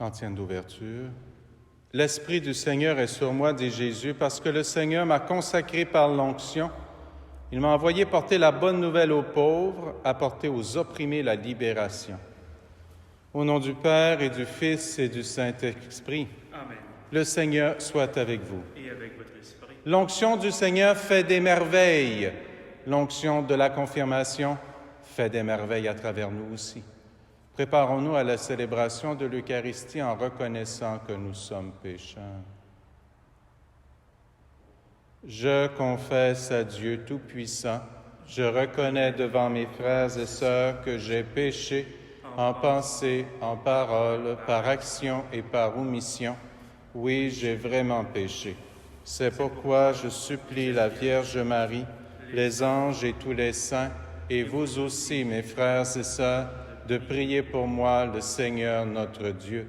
Antienne d'ouverture. L'Esprit du Seigneur est sur moi, dit Jésus, parce que le Seigneur m'a consacré par l'onction. Il m'a envoyé porter la bonne nouvelle aux pauvres, apporter aux opprimés la libération. Au nom du Père et du Fils et du Saint-Esprit. Amen. Le Seigneur soit avec vous. Et avec votre esprit. L'onction du Seigneur fait des merveilles. L'onction de la confirmation fait des merveilles à travers nous aussi. Préparons-nous à la célébration de l'Eucharistie en reconnaissant que nous sommes pécheurs. Je confesse à Dieu Tout-Puissant, je reconnais devant mes frères et sœurs que j'ai péché en pensée, en parole, par action et par omission. Oui, j'ai vraiment péché. C'est pourquoi je supplie la Vierge Marie, les anges et tous les saints, et vous aussi, mes frères et sœurs, de prier pour moi, le Seigneur notre Dieu.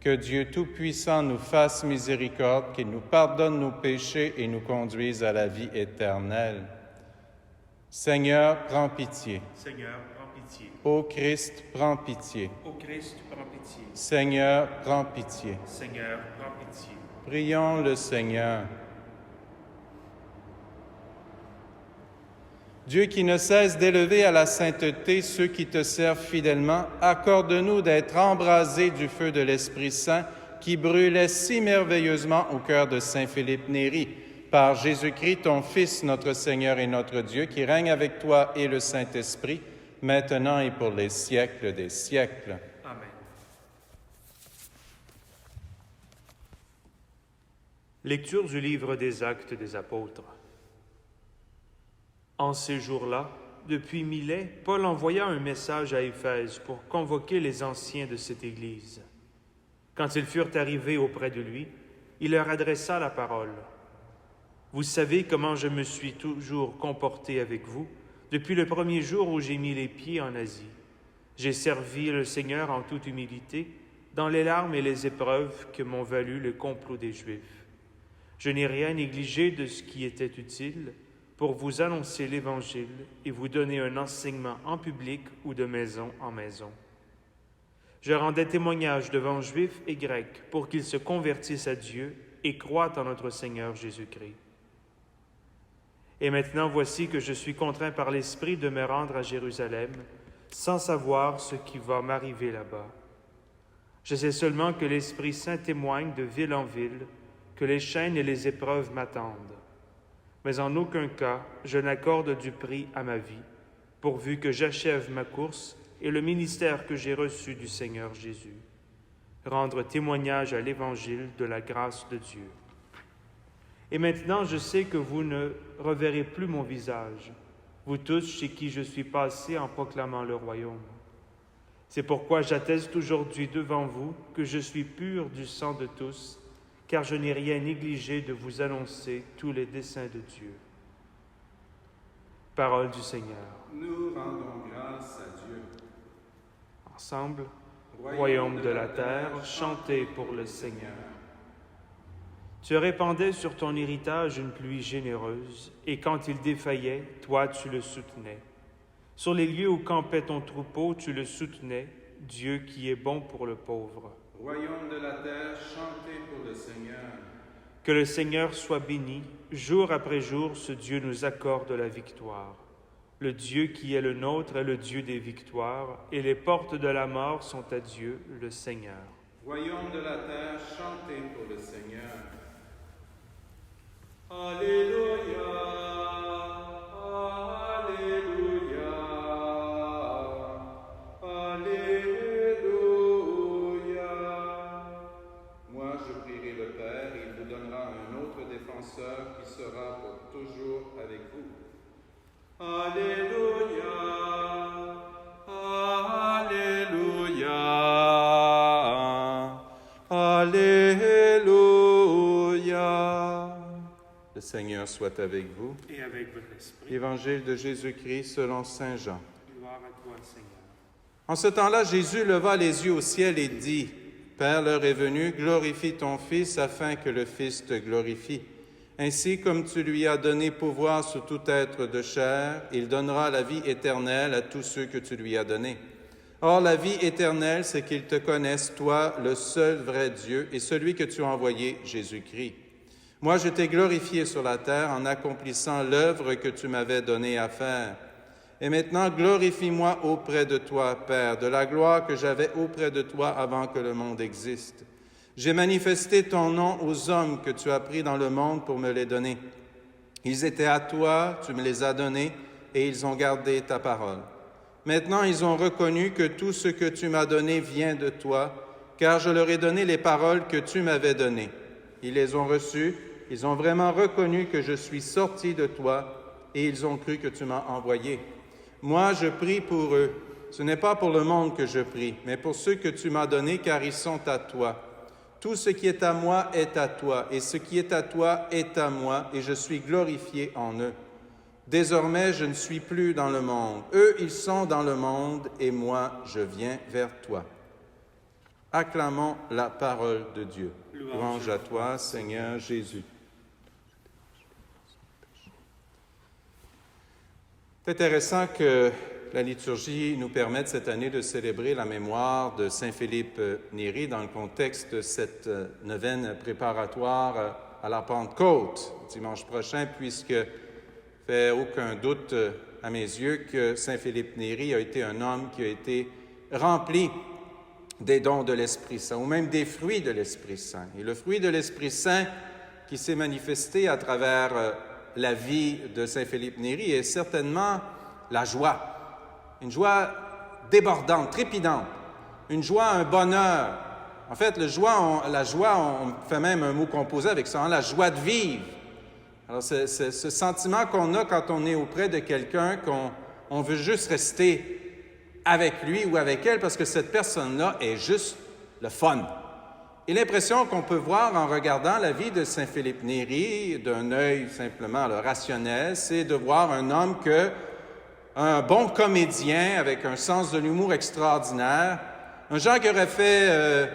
Que Dieu Tout-Puissant nous fasse miséricorde, qu'il nous pardonne nos péchés et nous conduise à la vie éternelle. Seigneur, prends pitié. Seigneur, prends pitié. Ô Christ, prends pitié. Ô Christ, prends pitié. Seigneur, prends pitié. Seigneur, prends pitié. Prions le Seigneur. Dieu qui ne cesse d'élever à la sainteté ceux qui te servent fidèlement, accorde-nous d'être embrasés du feu de l'Esprit Saint qui brûlait si merveilleusement au cœur de saint Philippe Néri. Par Jésus-Christ, ton Fils, notre Seigneur et notre Dieu, qui règne avec toi et le Saint-Esprit, maintenant et pour les siècles des siècles. Amen. Lecture du livre des Actes des Apôtres. En ces jours-là, depuis Milet, Paul envoya un message à Éphèse pour convoquer les anciens de cette Église. Quand ils furent arrivés auprès de lui, il leur adressa la parole. « Vous savez comment je me suis toujours comporté avec vous depuis le premier jour où j'ai mis les pieds en Asie. J'ai servi le Seigneur en toute humilité, dans les larmes et les épreuves que m'ont valu le complot des Juifs. Je n'ai rien négligé de ce qui était utile, pour vous annoncer l'Évangile et vous donner un enseignement en public ou de maison en maison. Je rendais témoignage devant Juifs et Grecs pour qu'ils se convertissent à Dieu et croient en notre Seigneur Jésus-Christ. Et maintenant, voici que je suis contraint par l'Esprit de me rendre à Jérusalem, sans savoir ce qui va m'arriver là-bas. Je sais seulement que l'Esprit Saint témoigne de ville en ville, que les chaînes et les épreuves m'attendent. Mais en aucun cas je n'accorde du prix à ma vie, pourvu que j'achève ma course et le ministère que j'ai reçu du Seigneur Jésus, rendre témoignage à l'Évangile de la grâce de Dieu. Et maintenant je sais que vous ne reverrez plus mon visage, vous tous chez qui je suis passé en proclamant le royaume. C'est pourquoi j'atteste aujourd'hui devant vous que je suis pur du sang de tous, car je n'ai rien négligé de vous annoncer tous les desseins de Dieu. Parole du Seigneur. Nous rendons grâce à Dieu. Ensemble, royaume de la terre, chantez pour le Seigneur. Tu répandais sur ton héritage une pluie généreuse, et quand il défaillait, toi tu le soutenais. Sur les lieux où campait ton troupeau, tu le soutenais, Dieu qui est bon pour le pauvre. Royaume de la terre, chantez pour le Seigneur. Que le Seigneur soit béni, jour après jour, ce Dieu nous accorde la victoire. Le Dieu qui est le nôtre est le Dieu des victoires, et les portes de la mort sont à Dieu, le Seigneur. Royaume de la terre, chantez pour le Seigneur. Alléluia, Alléluia, Alléluia. Moi, je prierai le Père, et il vous donnera un autre défenseur qui sera pour toujours avec vous. Alléluia, Alléluia, Alléluia. Le Seigneur soit avec vous. Et avec votre esprit, Évangile de Jésus-Christ selon saint Jean. gloire à toi, Seigneur. En ce temps-là, Jésus leva les yeux au ciel et dit, « Père, l'heure est venue, glorifie ton Fils afin que le Fils te glorifie. Ainsi comme tu lui as donné pouvoir sur tout être de chair, il donnera la vie éternelle à tous ceux que tu lui as donnés. Or, la vie éternelle, c'est qu'ils te connaissent, toi, le seul vrai Dieu, et celui que tu as envoyé, Jésus-Christ. Moi, je t'ai glorifié sur la terre en accomplissant l'œuvre que tu m'avais donnée à faire. Et maintenant, glorifie-moi auprès de toi, Père, de la gloire que j'avais auprès de toi avant que le monde existe. J'ai manifesté ton nom aux hommes que tu as pris dans le monde pour me les donner. Ils étaient à toi, tu me les as donnés, et ils ont gardé ta parole. Maintenant, ils ont reconnu que tout ce que tu m'as donné vient de toi, car je leur ai donné les paroles que tu m'avais données. Ils les ont reçues, ils ont vraiment reconnu que je suis sorti de toi, et ils ont cru que tu m'as envoyé. Moi, je prie pour eux. Ce n'est pas pour le monde que je prie, mais pour ceux que tu m'as donnés, car ils sont à toi. Tout ce qui est à moi est à toi, et ce qui est à toi est à moi, et je suis glorifié en eux. Désormais, je ne suis plus dans le monde. Eux, ils sont dans le monde, et moi, je viens vers toi. Acclamons la parole de Dieu. Louange à toi, Seigneur Jésus. C'est intéressant que la liturgie nous permette cette année de célébrer la mémoire de Saint Philippe Néri dans le contexte de cette neuvaine préparatoire à la Pentecôte dimanche prochain, puisque fait aucun doute à mes yeux que Saint Philippe Néri a été un homme qui a été rempli des dons de l'Esprit Saint, ou même des fruits de l'Esprit Saint. Et le fruit de l'Esprit Saint qui s'est manifesté à travers la vie de Saint Philippe Néri est certainement la joie. Une joie débordante, trépidante. Une joie, un bonheur. En fait, la joie, on fait même un mot composé avec ça, la joie de vivre. Alors, c'est ce sentiment qu'on a quand on est auprès de quelqu'un, qu'on veut juste rester avec lui ou avec elle parce que cette personne-là est juste le fun. Et l'impression qu'on peut voir en regardant la vie de Saint Philippe Néri, d'un œil simplement rationnel, c'est de voir un homme un bon comédien avec un sens de l'humour extraordinaire, un genre qui aurait fait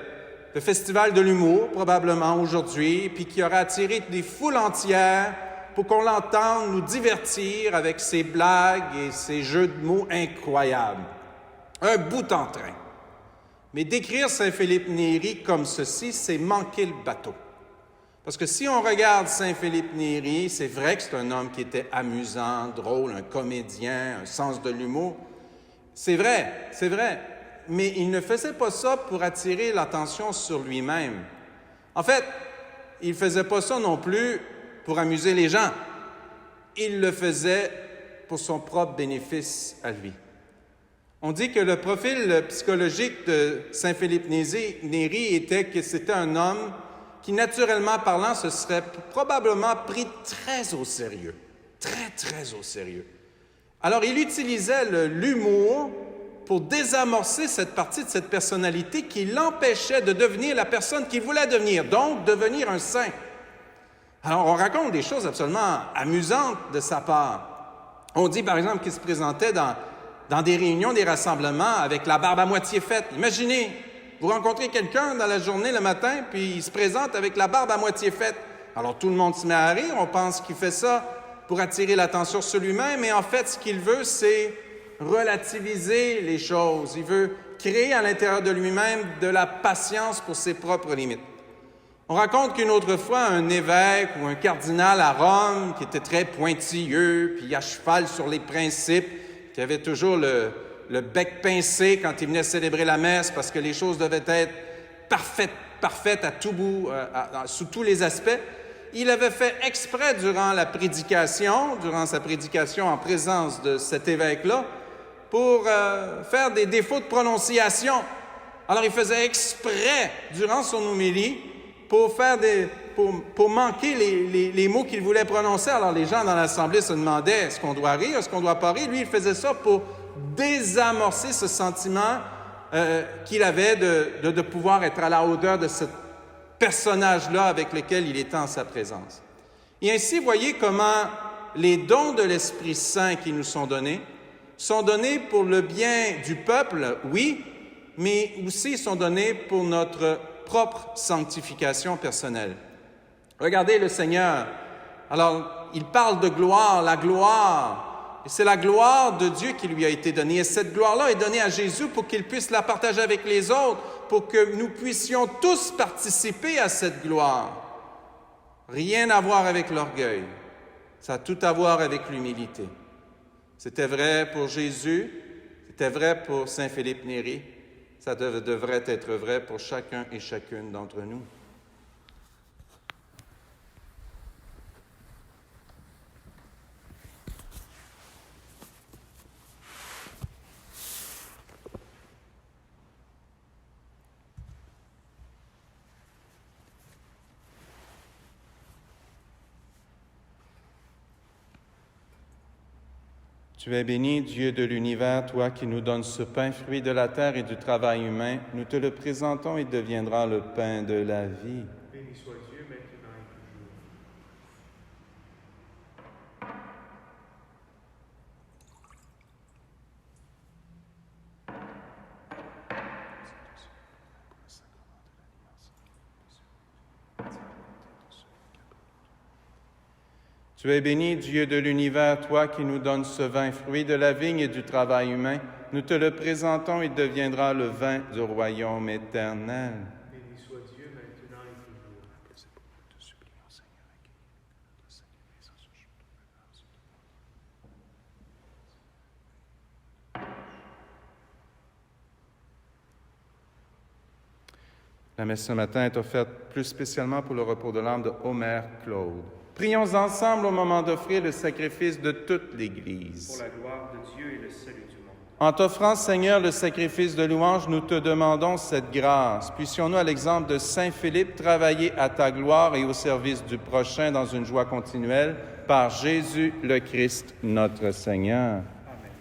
le festival de l'humour probablement aujourd'hui, puis qui aurait attiré des foules entières pour qu'on l'entende nous divertir avec ses blagues et ses jeux de mots incroyables. Un bout en train. Mais décrire Saint Philippe Néri comme ceci, c'est manquer le bateau. Parce que si on regarde Saint Philippe Néri, c'est vrai que c'est un homme qui était amusant, drôle, un comédien, un sens de l'humour. C'est vrai. Mais il ne faisait pas ça pour attirer l'attention sur lui-même. En fait, il ne faisait pas ça non plus pour amuser les gens. Il le faisait pour son propre bénéfice à lui. On dit que le profil psychologique de Saint Philippe Néri était que c'était un homme qui, naturellement parlant, se serait probablement pris très au sérieux. Très au sérieux. Alors, il utilisait l'humour pour désamorcer cette partie de cette personnalité qui l'empêchait de devenir la personne qu'il voulait devenir, donc devenir un saint. Alors, on raconte des choses absolument amusantes de sa part. On dit, par exemple, qu'il se présentait dans des réunions, des rassemblements avec la barbe à moitié faite. Imaginez, vous rencontrez quelqu'un dans la journée le matin, puis il se présente avec la barbe à moitié faite. Alors tout le monde se met à rire, on pense qu'il fait ça pour attirer l'attention sur lui-même, mais en fait, ce qu'il veut, c'est relativiser les choses. Il veut créer à l'intérieur de lui-même de la patience pour ses propres limites. On raconte qu'une autre fois, un évêque ou un cardinal à Rome, qui était très pointilleux, puis à cheval sur les principes, qui avait toujours le bec pincé quand il venait célébrer la messe parce que les choses devaient être parfaites à tout bout, sous tous les aspects. Il avait fait exprès durant sa prédication en présence de cet évêque-là, pour faire des défauts de prononciation. Alors il faisait exprès durant son homélie pour manquer les mots qu'il voulait prononcer. Alors les gens dans l'assemblée se demandaient, est-ce qu'on doit rire, est-ce qu'on doit pas rire? Lui, il faisait ça pour désamorcer ce sentiment qu'il avait de pouvoir être à la hauteur de ce personnage-là avec lequel il était en sa présence. Et ainsi, voyez comment les dons de l'Esprit Saint qui nous sont donnés pour le bien du peuple, oui, mais aussi sont donnés pour notre propre sanctification personnelle. Regardez le Seigneur. Alors, il parle de gloire, la gloire. Et c'est la gloire de Dieu qui lui a été donnée. Et cette gloire-là est donnée à Jésus pour qu'il puisse la partager avec les autres, pour que nous puissions tous participer à cette gloire. Rien à voir avec l'orgueil. Ça a tout à voir avec l'humilité. C'était vrai pour Jésus, c'était vrai pour Saint Philippe Néri, ça devrait être vrai pour chacun et chacune d'entre nous. Tu es béni, Dieu de l'univers, toi qui nous donnes ce pain, fruit de la terre et du travail humain. Nous te le présentons, il deviendra le pain de la vie. Béni soit Dieu maintenant et toujours. Tu es béni, Dieu de l'univers, toi qui nous donnes ce vin, fruit de la vigne et du travail humain. Nous te le présentons, il deviendra le vin du royaume éternel. Béni soit Dieu maintenant et toujours. La messe ce matin est offerte plus spécialement pour le repos de l'âme de Omer Claude. Prions ensemble au moment d'offrir le sacrifice de toute l'Église. Pour la gloire de Dieu et le salut du monde. En t'offrant, Seigneur, le sacrifice de louange, nous te demandons cette grâce. Puissions-nous, à l'exemple de Saint Philippe, travailler à ta gloire et au service du prochain dans une joie continuelle, par Jésus le Christ, notre Seigneur. Amen.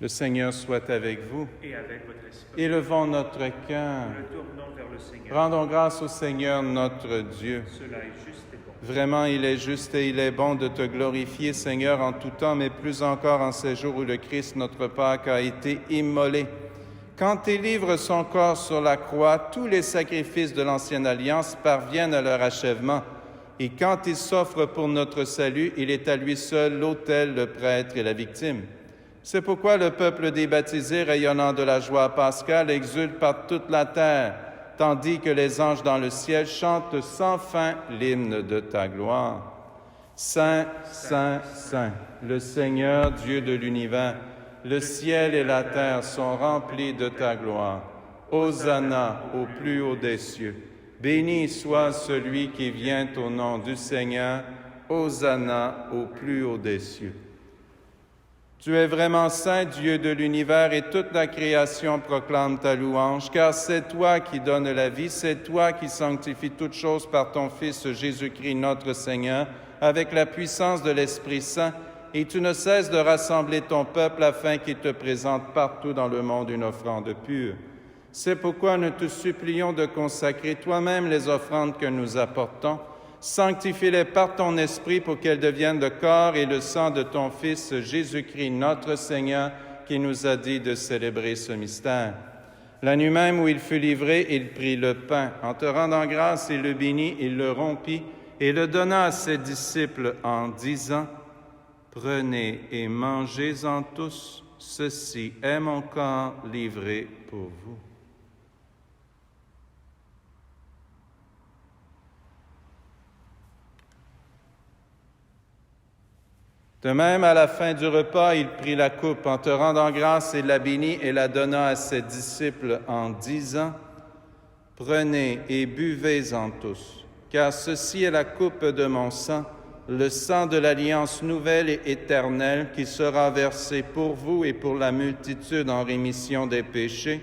Le Seigneur soit avec vous. Et avec votre esprit. Élevons notre cœur. Nous le tournons vers le Seigneur. Rendons grâce au Seigneur notre Dieu. Cela est juste et bon. Vraiment, il est juste et il est bon de te glorifier, Seigneur, en tout temps, mais plus encore en ces jours où le Christ, notre Pâque, a été immolé. Quand il livre son corps sur la croix, tous les sacrifices de l'Ancienne Alliance parviennent à leur achèvement. Et quand il s'offre pour notre salut, il est à lui seul l'autel, le prêtre et la victime. C'est pourquoi le peuple des baptisés, rayonnant de la joie pascale, exulte par toute la terre, tandis que les anges dans le ciel chantent sans fin l'hymne de ta gloire. Saint, Saint, Saint, le Seigneur Dieu de l'univers, le ciel et la terre sont remplis de ta gloire. Hosanna au plus haut des cieux. Béni soit celui qui vient au nom du Seigneur. Hosanna au plus haut des cieux. Tu es vraiment saint, Dieu de l'univers, et toute la création proclame ta louange, car c'est toi qui donnes la vie, c'est toi qui sanctifies toutes choses par ton Fils Jésus-Christ notre Seigneur, avec la puissance de l'Esprit Saint, et tu ne cesses de rassembler ton peuple afin qu'il te présente partout dans le monde une offrande pure. C'est pourquoi nous te supplions de consacrer toi-même les offrandes que nous apportons. Sanctifie-les par ton Esprit pour qu'elles deviennent le corps et le sang de ton Fils Jésus-Christ, notre Seigneur, qui nous a dit de célébrer ce mystère. La nuit même où il fut livré, il prit le pain. En te rendant grâce, il le bénit, il le rompit et le donna à ses disciples en disant, « Prenez et mangez-en tous, ceci est mon corps livré pour vous. » De même, à la fin du repas, il prit la coupe. En te rendant grâce, il la bénit et la donna à ses disciples en disant, « Prenez et buvez-en tous, car ceci est la coupe de mon sang, le sang de l'alliance nouvelle et éternelle qui sera versé pour vous et pour la multitude en rémission des péchés.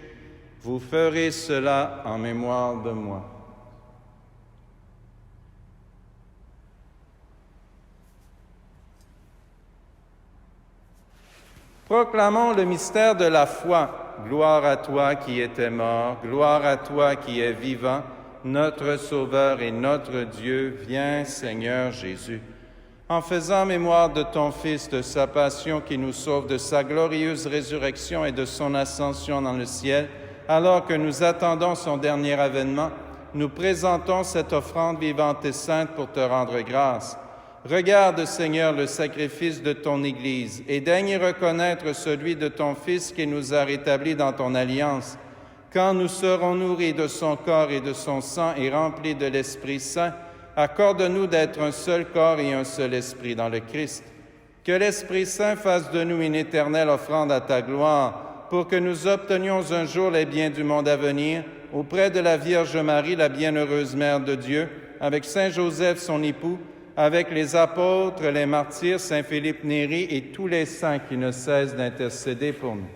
Vous ferez cela en mémoire de moi. » Proclamons le mystère de la foi. Gloire à toi qui étais mort, gloire à toi qui es vivant, notre Sauveur et notre Dieu. Viens, Seigneur Jésus. En faisant mémoire de ton Fils, de sa passion qui nous sauve, de sa glorieuse résurrection et de son ascension dans le ciel, alors que nous attendons son dernier avènement, nous présentons cette offrande vivante et sainte pour te rendre grâce. Regarde, Seigneur, le sacrifice de ton Église et daigne reconnaître celui de ton Fils qui nous a rétablis dans ton alliance. Quand nous serons nourris de son corps et de son sang et remplis de l'Esprit Saint, accorde-nous d'être un seul corps et un seul esprit dans le Christ. Que l'Esprit Saint fasse de nous une éternelle offrande à ta gloire, pour que nous obtenions un jour les biens du monde à venir, auprès de la Vierge Marie, la bienheureuse Mère de Dieu, avec Saint Joseph, son époux, avec les apôtres, les martyrs, Saint Philippe Néri et tous les saints qui ne cessent d'intercéder pour nous.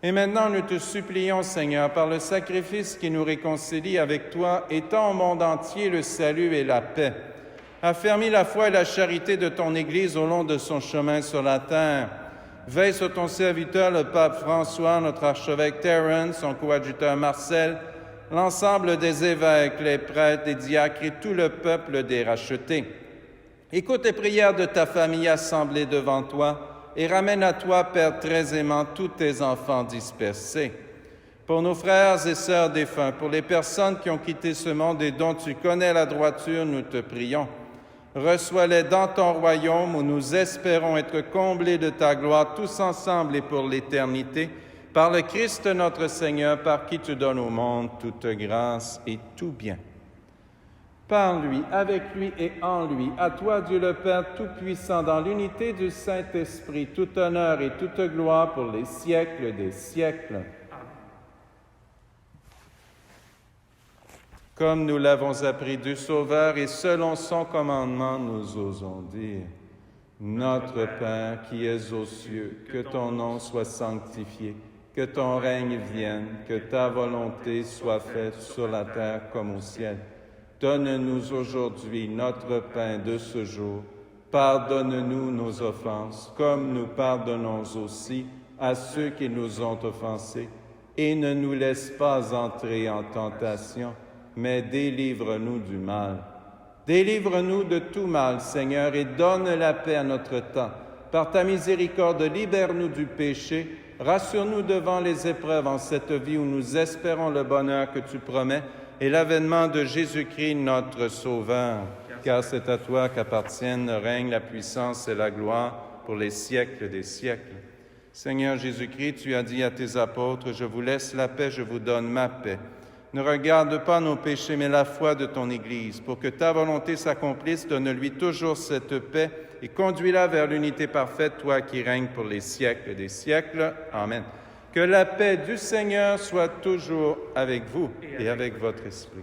Et maintenant, nous te supplions, Seigneur, par le sacrifice qui nous réconcilie avec toi, étends au monde entier le salut et la paix. Affermis la foi et la charité de ton Église au long de son chemin sur la terre. Veille sur ton serviteur, le pape François, notre archevêque Terence, son coadjuteur Marcel, l'ensemble des évêques, les prêtres, les diacres et tout le peuple des rachetés. Écoute les prières de ta famille assemblée devant toi et ramène à toi, Père très aimant, tous tes enfants dispersés. Pour nos frères et sœurs défunts, pour les personnes qui ont quitté ce monde et dont tu connais la droiture, nous te prions. Reçois-les dans ton royaume où nous espérons être comblés de ta gloire tous ensemble et pour l'éternité, par le Christ notre Seigneur, par qui tu donnes au monde toute grâce et tout bien. Par lui, avec lui et en lui, à toi, Dieu le Père Tout-Puissant, dans l'unité du Saint-Esprit, tout honneur et toute gloire pour les siècles des siècles. Comme nous l'avons appris du Sauveur et selon son commandement, nous osons dire: Notre Père qui es aux cieux, que ton nom soit sanctifié, que ton règne vienne, que ta volonté soit faite sur la terre comme au ciel. Donne-nous aujourd'hui notre pain de ce jour. Pardonne-nous nos offenses, comme nous pardonnons aussi à ceux qui nous ont offensés. Et ne nous laisse pas entrer en tentation, mais délivre-nous du mal. Délivre-nous de tout mal, Seigneur, et donne la paix à notre temps. Par ta miséricorde, libère-nous du péché. Rassure-nous devant les épreuves en cette vie où nous espérons le bonheur que tu promets et l'avènement de Jésus-Christ, notre Sauveur. Car c'est à toi qu'appartiennent le règne, la puissance et la gloire pour les siècles des siècles. Seigneur Jésus-Christ, tu as dit à tes apôtres: « Je vous laisse la paix, je vous donne ma paix. » Ne regarde pas nos péchés, mais la foi de ton Église. Pour que ta volonté s'accomplisse, donne-lui toujours cette paix et conduis-la vers l'unité parfaite, toi qui règnes pour les siècles des siècles. Amen. Que la paix du Seigneur soit toujours avec vous et avec votre esprit.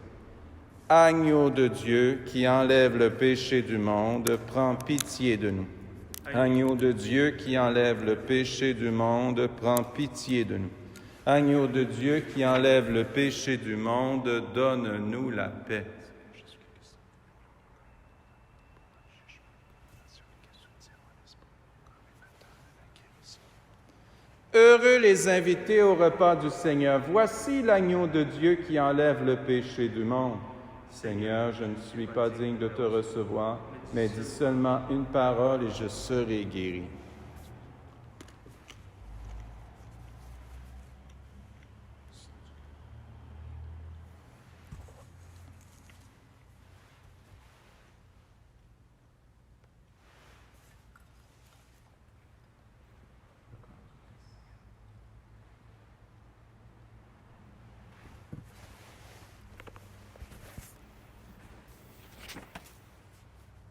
Agneau de Dieu qui enlève le péché du monde, prends pitié de nous. Agneau de Dieu qui enlève le péché du monde, prends pitié de nous. Agneau de Dieu qui enlève le péché du monde, donne-nous la paix. Heureux les invités au repas du Seigneur. Voici l'agneau de Dieu qui enlève le péché du monde. Seigneur, je ne suis pas digne de te recevoir, mais dis seulement une parole et je serai guéri.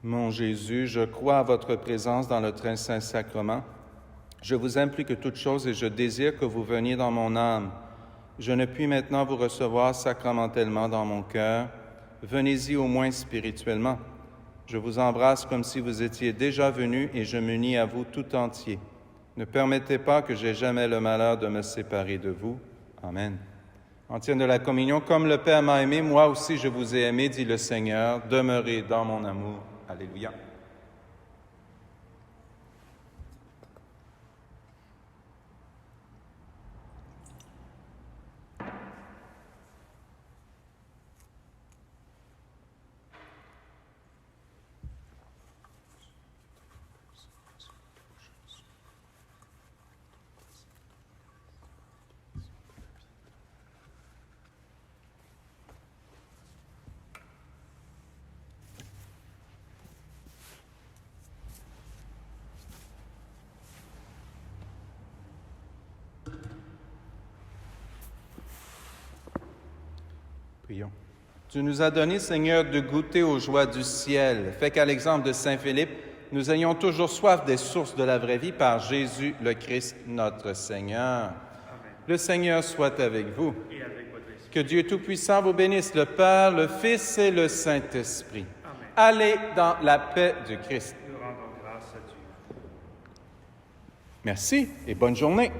Mon Jésus, je crois à votre présence dans le très saint sacrement. Je vous aime plus que toute chose et je désire que vous veniez dans mon âme. Je ne puis maintenant vous recevoir sacramentellement dans mon cœur. Venez-y au moins spirituellement. Je vous embrasse comme si vous étiez déjà venu et je m'unis à vous tout entier. Ne permettez pas que j'aie jamais le malheur de me séparer de vous. Amen. En tienne de la communion, comme le Père m'a aimé, moi aussi je vous ai aimé, dit le Seigneur. Demeurez dans mon amour. Alléluia. Prions. Tu nous as donné, Seigneur, de goûter aux joies du ciel. Fais qu'à l'exemple de Saint Philippe, nous ayons toujours soif des sources de la vraie vie par Jésus le Christ, notre Seigneur. Amen. Le Seigneur soit avec vous. Et avec votre esprit. Que Dieu Tout-Puissant vous bénisse, le Père, le Fils et le Saint-Esprit. Amen. Allez dans la paix du Christ. Nous rendons grâce à Dieu. Merci et bonne journée.